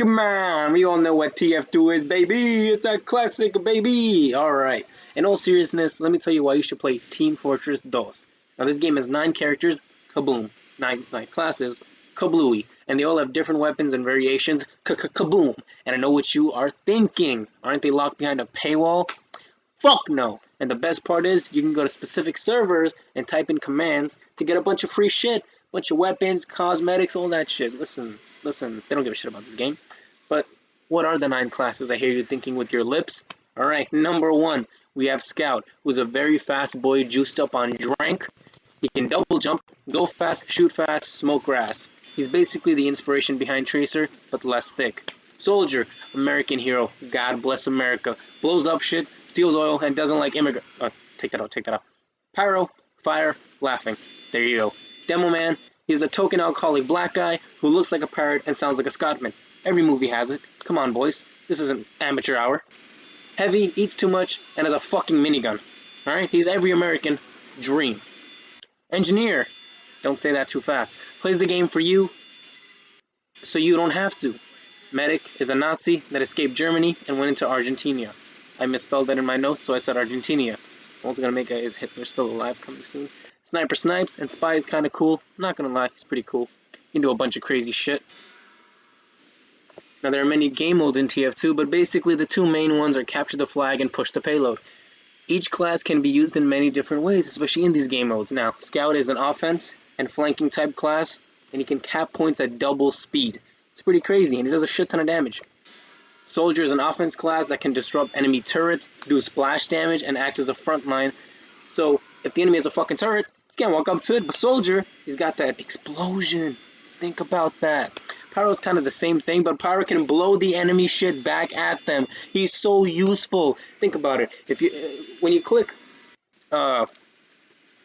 Come on, we all know what TF2 is, baby. It's a classic, baby. Alright, in all seriousness, let me tell you why you should play Team Fortress 2. Now, this game has 9 characters, kaboom. 9 classes, kablooey. And they all have different weapons and variations, kaboom. And I know what you are thinking. Aren't they locked behind a paywall? Fuck no. And the best part is, you can go to specific servers and type in commands to get a bunch of free shit. Bunch of weapons, cosmetics, all that shit. Listen, they don't give a shit about this game. But what are the 9 classes, I hear you thinking with your lips? Alright, number 1, we have Scout, who's a very fast boy juiced up on drink. He can double jump, go fast, shoot fast, smoke grass. He's basically the inspiration behind Tracer, but less thick. Soldier, American hero, God bless America. Blows up shit, steals oil, and doesn't like immigrants. Take that out. Pyro, fire, laughing. There you go. Demo Man, he's the token alcoholic black guy who looks like a pirate and sounds like a Scotsman. Every movie has it. Come on, boys. This isn't amateur hour. Heavy, eats too much, and has a fucking minigun. Alright? He's every American dream. Engineer, don't say that too fast, plays the game for you so you don't have to. Medic is a Nazi that escaped Germany and went into Argentina. I misspelled that in my notes, so I said Argentina. I'm also gonna make a is Hitler still alive coming soon. Sniper snipes, and Spy is kind of cool. I'm not gonna lie, he's pretty cool. He can do a bunch of crazy shit. Now, there are many game modes in TF2, but basically the 2 main ones are capture the flag and push the payload. Each class can be used in many different ways, especially in these game modes. Now, Scout is an offense and flanking type class, and he can cap points at double speed. It's pretty crazy, and he does a shit ton of damage. Soldier is an offense class that can disrupt enemy turrets, do splash damage, and act as a front line. So, if the enemy has a fucking turret, you can't walk up to it. But Soldier, he's got that explosion. Think about that. Pyro's kind of the same thing, but Pyro can blow the enemy shit back at them. He's so useful. Think about it. When you click, I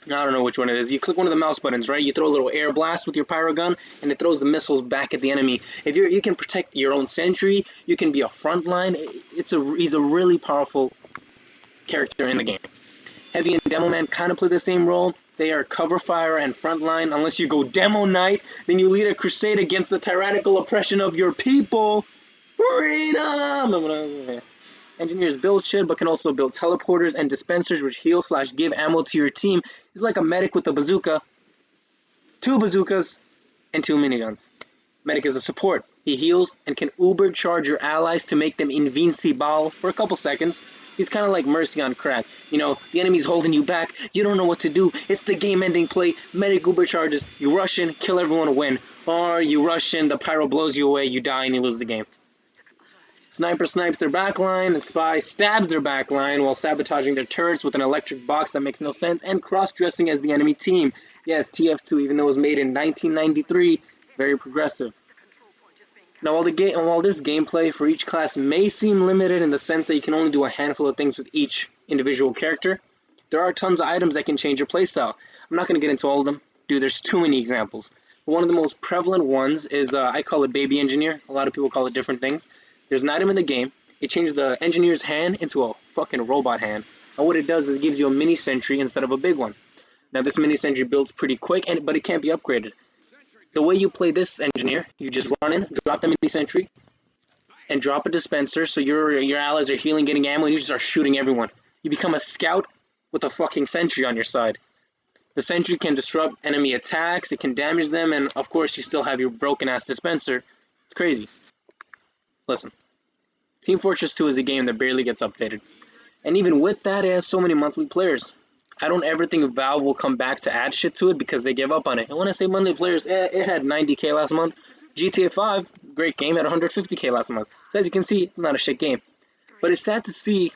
don't know which one it is. You click one of the mouse buttons, right? You throw a little air blast with your Pyro gun, and it throws the missiles back at the enemy. You can protect your own sentry. You can be a front line. He's a really powerful character in the game. Heavy and Demo Man kind of play the same role. They are cover fire and frontline. Unless you go Demo Knight, then you lead a crusade against the tyrannical oppression of your people. Freedom! Engineers build shit, but can also build teleporters and dispensers which heal/give ammo to your team. He's like a medic with a bazooka. 2 bazookas and 2 miniguns. Medic is a support. He heals and can uber charge your allies to make them invincible for a couple seconds. He's kind of like Mercy on crack. You know, the enemy's holding you back. You don't know what to do. It's the game-ending play. Medic uber charges. You rush in, kill everyone to win. Or you rush in, the Pyro blows you away, you die, and you lose the game. Sniper snipes their backline, and Spy stabs their backline while sabotaging their turrets with an electric box that makes no sense, and cross-dressing as the enemy team. Yes, TF2, even though it was made in 1993, very progressive. Now, while this gameplay for each class may seem limited in the sense that you can only do a handful of things with each individual character, there are tons of items that can change your playstyle. I'm not going to get into all of them. Dude, there's too many examples. But one of the most prevalent ones is, I call it Baby Engineer. A lot of people call it different things. There's an item in the game. It changes the engineer's hand into a fucking robot hand. And what it does is it gives you a mini sentry instead of a big one. Now, this mini sentry builds pretty quick, but it can't be upgraded. The way you play this engineer, you just run in, drop the mini sentry, and drop a dispenser so your allies are healing, getting ammo, and you just start shooting everyone. You become a scout with a fucking sentry on your side. The sentry can disrupt enemy attacks, it can damage them, and of course you still have your broken-ass dispenser. It's crazy. Listen, Team Fortress 2 is a game that barely gets updated. And even with that, it has so many monthly players. I don't ever think Valve will come back to add shit to it because they gave up on it. And when I say monthly players, it had 90k last month. GTA 5, great game, had 150k last month. So as you can see, it's not a shit game. But it's sad to see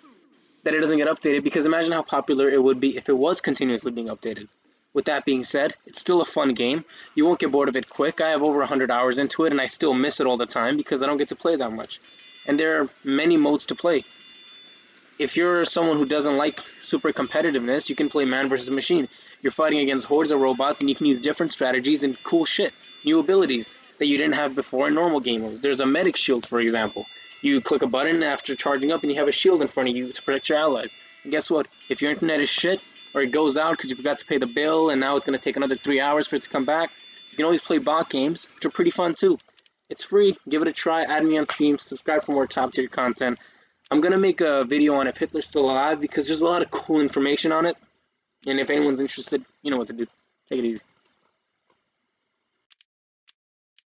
that it doesn't get updated because imagine how popular it would be if it was continuously being updated. With that being said, it's still a fun game. You won't get bored of it quick. I have over 100 hours into it and I still miss it all the time because I don't get to play that much. And there are many modes to play. If you're someone who doesn't like super competitiveness, you can play man versus machine. You're fighting against hordes of robots and you can use different strategies and cool shit. New abilities that you didn't have before in normal game modes. There's a medic shield, for example. You click a button after charging up and you have a shield in front of you to protect your allies. And guess what? If your internet is shit, or it goes out because you forgot to pay the bill and now it's going to take another 3 hours for it to come back, you can always play bot games, which are pretty fun too. It's free. Give it a try. Add me on Steam. Subscribe for more top tier content. I'm gonna make a video on if Hitler's still alive because there's a lot of cool information on it. And if anyone's interested, you know what to do. Take it easy.